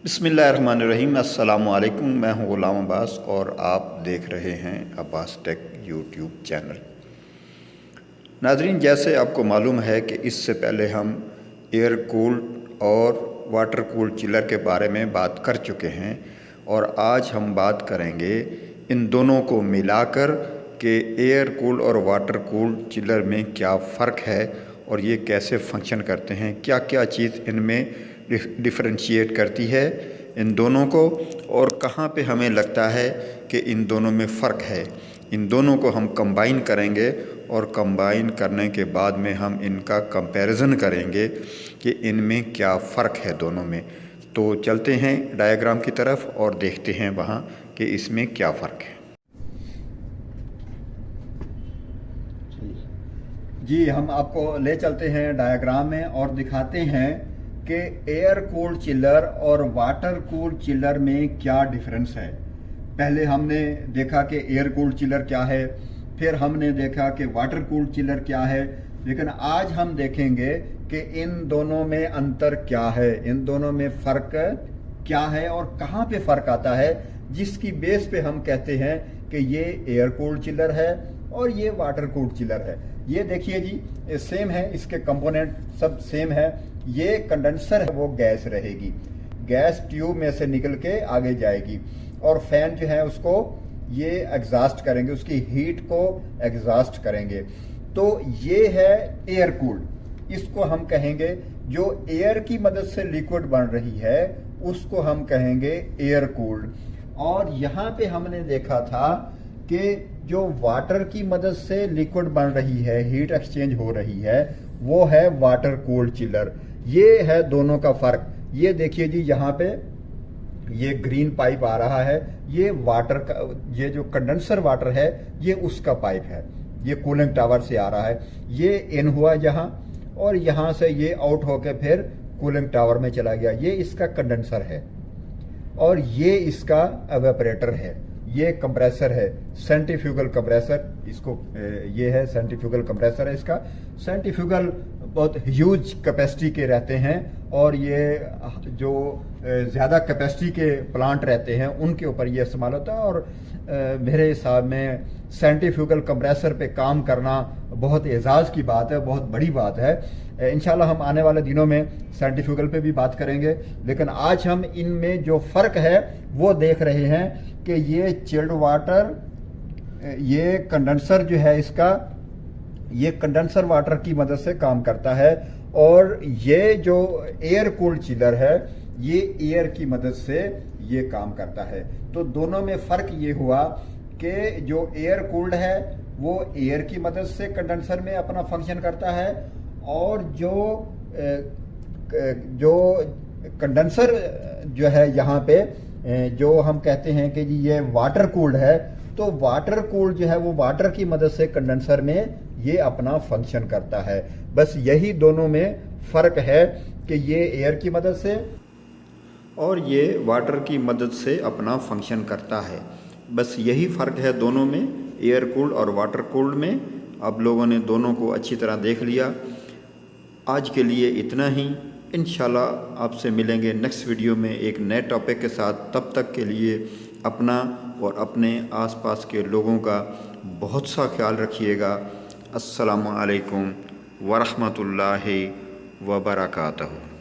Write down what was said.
बिस्मिल्लाहिर्रहमानिर्रहीम। अस्सलामु अलैकुम। मैं हूं ग़ुलाम अब्बास और आप देख रहे हैं अब्बास टेक यूट्यूब चैनल। नाज़रीन, जैसे आपको मालूम है कि इससे पहले हम एयर कूल्ड और वाटर कूल्ड चिलर के बारे में बात कर चुके हैं और आज हम बात करेंगे इन दोनों को मिलाकर कि एयर कूल्ड और वाटर कूल्ड चिलर में क्या फ़र्क है और ये कैसे फंक्शन करते हैं, क्या क्या चीज़ इनमें डिफरेंशिएट करती है इन दोनों को, और कहाँ पे हमें लगता है कि इन दोनों में फ़र्क है। इन दोनों को हम कंबाइन करेंगे और कंबाइन करने के बाद में हम इनका कंपैरिजन करेंगे कि इनमें क्या फ़र्क है दोनों में। तो चलते हैं डायग्राम की तरफ और देखते हैं वहाँ कि इसमें क्या फ़र्क है। जी, हम आपको ले चलते हैं डायग्राम में और दिखाते हैं कि एयर कूल्ड चिलर और वाटर कूल्ड चिलर में क्या डिफरेंस है। पहले हमने देखा कि एयर कूल्ड चिलर क्या है, फिर हमने देखा कि वाटर कूल्ड चिलर क्या है, लेकिन आज हम देखेंगे कि इन दोनों में अंतर क्या है, इन दोनों में फ़र्क क्या है और कहाँ पे फ़र्क आता है, जिसकी बेस पे हम कहते हैं कि ये एयर कूल्ड चिलर है और ये वाटर कूल्ड चिलर है। ये देखिए जी, ये सेम है, इसके कंपोनेंट सब सेम है। ये कंडेंसर है, वो गैस रहेगी, गैस ट्यूब में से निकल के आगे जाएगी और फैन जो है उसको ये एग्जॉस्ट करेंगे, उसकी हीट को एग्जॉस्ट करेंगे। तो ये है एयर कूल्ड। इसको हम कहेंगे, जो एयर की मदद से लिक्विड बन रही है उसको हम कहेंगे एयर कूल्ड। और यहाँ पे हमने देखा था कि जो वाटर की मदद से लिक्विड बन रही है, हीट एक्सचेंज हो रही है, वो है वाटर कूल्ड चिलर। ये है दोनों का फर्क। ये देखिए जी, यहाँ पे ये ग्रीन पाइप आ रहा है, ये वाटर का, ये जो कंडेंसर वाटर है ये उसका पाइप है, ये कूलिंग टावर से आ रहा है। ये इन हुआ यहाँ और यहाँ से ये आउट होके फिर कूलिंग टावर में चला गया। ये इसका कंडेंसर है और ये इसका एवेपोरेटर है, ये कंप्रेसर है, सेंट्रीफ्यूगल कंप्रेसर इसको, ये है सेंट्रीफ्यूगल कंप्रेसर है इसका। सेंट्रीफ्यूगल बहुत ह्यूज कैपेसिटी के रहते हैं और ये जो ज़्यादा कैपेसिटी के प्लांट रहते हैं उनके ऊपर ये इस्तेमाल होता है। और मेरे हिसाब में सेंट्रीफ्यूगल कंप्रेसर पे काम करना बहुत एजाज़ की बात है, बहुत बड़ी बात है। इंशाल्लाह हम आने वाले दिनों में सेंट्रीफ्यूगल पे भी बात करेंगे, लेकिन आज हम इनमें जो फ़र्क है वो देख रहे हैं कि ये चिल्ड वाटर, ये कंडेंसर जो है इसका, ये कंडेंसर वाटर की मदद से काम करता है और ये जो एयर कूल्ड चिलर है ये एयर की मदद से ये काम करता है। तो दोनों में फ़र्क ये हुआ कि जो एयर कूल्ड है वो एयर की मदद से कंडेंसर में अपना फंक्शन करता है और जो कंडेंसर जो है यहाँ पे जो हम कहते हैं कि जी ये वाटर कूल्ड है, तो वाटर कूल्ड जो है वो वाटर की मदद से कंडेंसर में ये अपना फंक्शन करता है। बस यही दोनों में फ़र्क है कि ये एयर की मदद से और ये वाटर की मदद से अपना फंक्शन करता है। बस यही फ़र्क है दोनों में, एयर कूल्ड और वाटर कूल्ड में। आप लोगों ने दोनों को अच्छी तरह देख लिया। आज के लिए इतना ही। इंशाल्लाह आपसे मिलेंगे नेक्स्ट वीडियो में एक नए टॉपिक के साथ। तब तक के लिए अपना और अपने आसपास के लोगों का बहुत सा ख्याल रखिएगा। अस्सलामु अलैकुम वरहमतुल्लाहि वबरकातुहू।